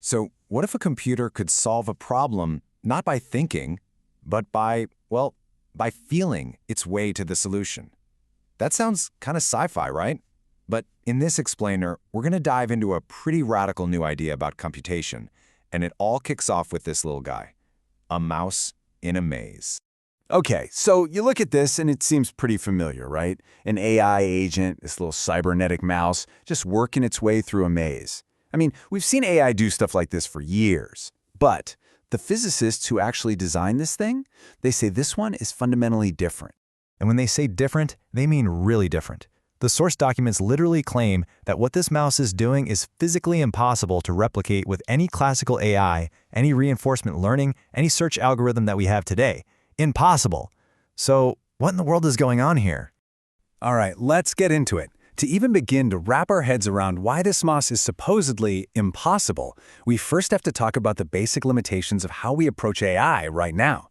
So what if a computer could solve a problem not by thinking, but by feeling its way to the solution? That sounds kind of sci-fi, right? But in this explainer, we're going to dive into a pretty radical new idea about computation, and it all kicks off with this little guy, a mouse in a maze. Okay, so you look at this and it seems pretty familiar, right? An AI agent, this little cybernetic mouse, just working its way through a maze. I mean, we've seen AI do stuff like this for years. But the physicists who actually designed this thing, they say this one is fundamentally different. And when they say different, they mean really different. The source documents literally claim that what this mouse is doing is physically impossible to replicate with any classical AI, any reinforcement learning, any search algorithm that we have today. Impossible. So what in the world is going on here? All right, let's get into it. To even begin to wrap our heads around why this mouse is supposedly impossible, we first have to talk about the basic limitations of how we approach AI right now.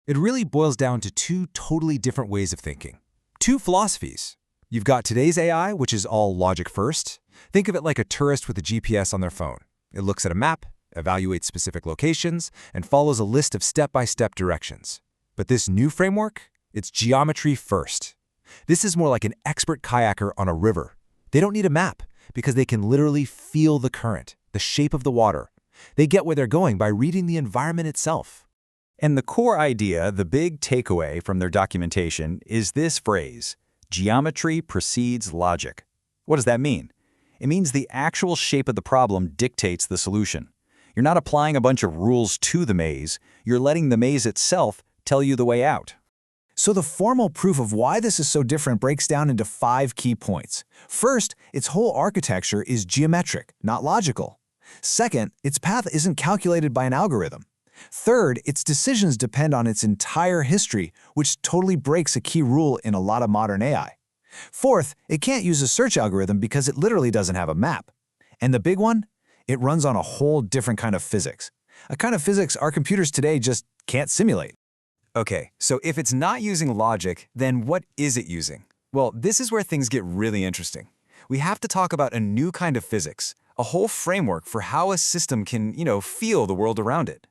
It really boils down to two totally different ways of thinking. Two philosophies. You've got today's AI, which is all logic first. Think of it like a tourist with a GPS on their phone. It looks at a map, evaluates specific locations, and follows a list of step-by-step directions. But this new framework, it's geometry first. This is more like an expert kayaker on a river. They don't need a map because they can literally feel the current, the shape of the water. They get where they're going by reading the environment itself. And the core idea, the big takeaway from their documentation, is this phrase: geometry precedes logic. What does that mean? It means the actual shape of the problem dictates the solution. You're not applying a bunch of rules to the maze, you're letting the maze itself tell you the way out. So the formal proof of why this is so different breaks down into 5 key points. First, its whole architecture is geometric, not logical. Second, its path isn't calculated by an algorithm. Third, its decisions depend on its entire history, which totally breaks a key rule in a lot of modern AI. Fourth, it can't use a search algorithm because it literally doesn't have a map. And the big one? It runs on a whole different kind of physics. A kind of physics our computers today just can't simulate. Okay, so if it's not using logic, then what is it using? Well, this is where things get really interesting. We have to talk about a new kind of physics, a whole framework for how a system can, feel the world around it.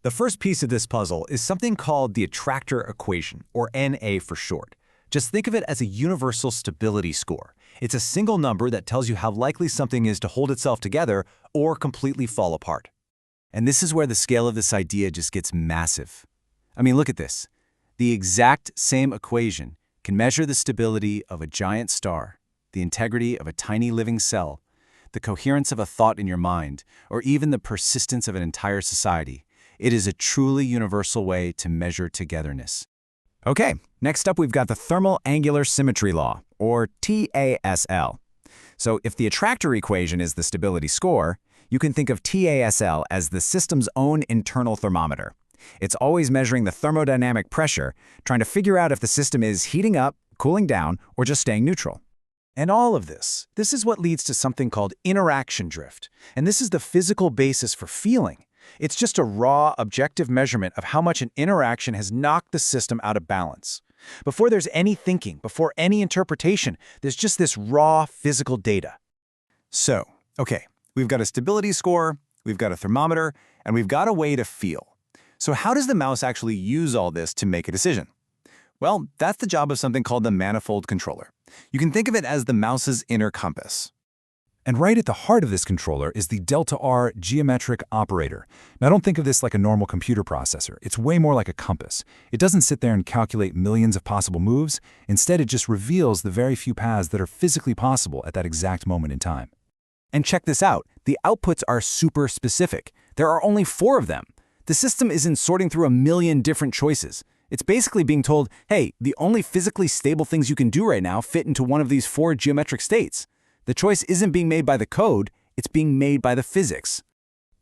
The first piece of this puzzle is something called the attractor equation, or NA for short. Just think of it as a universal stability score. It's a single number that tells you how likely something is to hold itself together or completely fall apart. And this is where the scale of this idea just gets massive. I mean, look at this. The exact same equation can measure the stability of a giant star, the integrity of a tiny living cell, the coherence of a thought in your mind, or even the persistence of an entire society. It is a truly universal way to measure togetherness. Okay, next up we've got the thermal angular symmetry law, or TASL. So if the attractor equation is the stability score, you can think of TASL as the system's own internal thermometer. It's always measuring the thermodynamic pressure, trying to figure out if the system is heating up, cooling down, or just staying neutral. And all of this is what leads to something called interaction drift. And this is the physical basis for feeling. It's just a raw, objective measurement of how much an interaction has knocked the system out of balance. Before there's any thinking, before any interpretation, there's just this raw physical data. So, okay, we've got a stability score, we've got a thermometer, and we've got a way to feel. So how does the mouse actually use all this to make a decision? Well, that's the job of something called the manifold controller. You can think of it as the mouse's inner compass. And right at the heart of this controller is the delta R geometric operator. Now don't think of this like a normal computer processor. It's way more like a compass. It doesn't sit there and calculate millions of possible moves. Instead, it just reveals the very few paths that are physically possible at that exact moment in time. And check this out. The outputs are super specific. There are only 4 of them. The system isn't sorting through a million different choices. It's basically being told, hey, the only physically stable things you can do right now fit into one of these 4 geometric states. The choice isn't being made by the code, it's being made by the physics.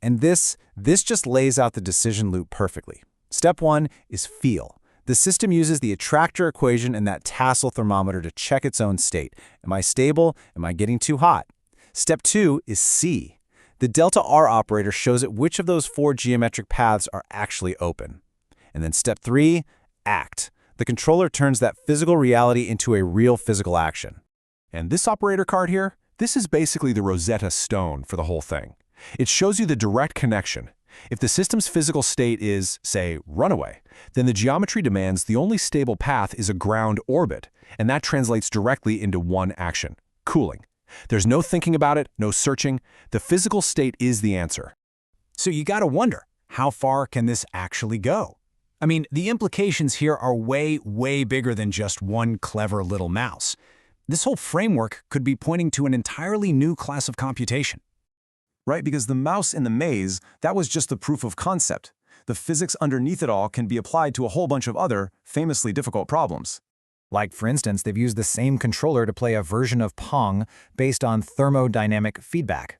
And this just lays out the decision loop perfectly. Step 1 is feel. The system uses the attractor equation and that tassel thermometer to check its own state. Am I stable? Am I getting too hot? Step 2 is see. The delta R operator shows it which of those 4 geometric paths are actually open. And then step 3, act. The controller turns that physical reality into a real physical action. And this operator card here, this is basically the Rosetta Stone for the whole thing. It shows you the direct connection. If the system's physical state is, say, runaway, then the geometry demands the only stable path is a ground orbit, and that translates directly into one action: cooling. There's no thinking about it, no searching. The physical state is the answer. So you gotta wonder, how far can this actually go? I mean, the implications here are way, way bigger than just one clever little mouse. This whole framework could be pointing to an entirely new class of computation. Right, because the mouse in the maze, that was just the proof of concept. The physics underneath it all can be applied to a whole bunch of other, famously difficult problems. Like, for instance, they've used the same controller to play a version of Pong based on thermodynamic feedback.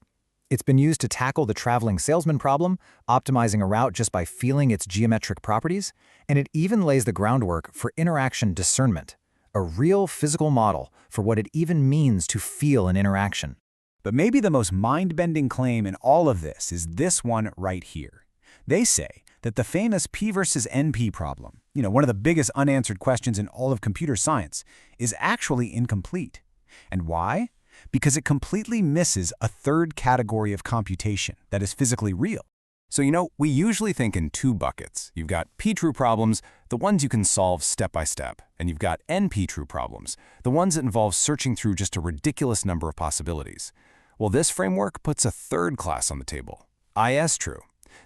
It's been used to tackle the traveling salesman problem, optimizing a route just by feeling its geometric properties, and it even lays the groundwork for interaction discernment, a real physical model for what it even means to feel an interaction. But maybe the most mind-bending claim in all of this is this one right here. They say that the famous P versus NP problem, one of the biggest unanswered questions in all of computer science, is actually incomplete. And why? Because it completely misses a third category of computation that is physically real. So, we usually think in two buckets. You've got P-true problems, the ones you can solve step by step, and you've got NP-true problems, the ones that involve searching through just a ridiculous number of possibilities. Well, this framework puts a third class on the table: IS-true.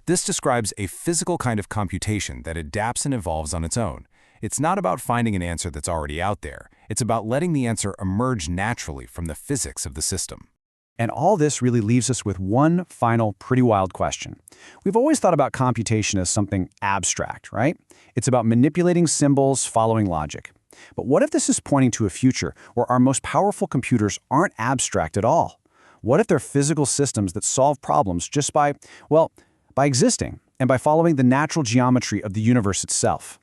This describes a physical kind of computation that adapts and evolves on its own. It's not about finding an answer that's already out there. It's about letting the answer emerge naturally from the physics of the system. And all this really leaves us with one final pretty wild question. We've always thought about computation as something abstract, right? It's about manipulating symbols, following logic. But what if this is pointing to a future where our most powerful computers aren't abstract at all? What if they're physical systems that solve problems just by existing and by following the natural geometry of the universe itself?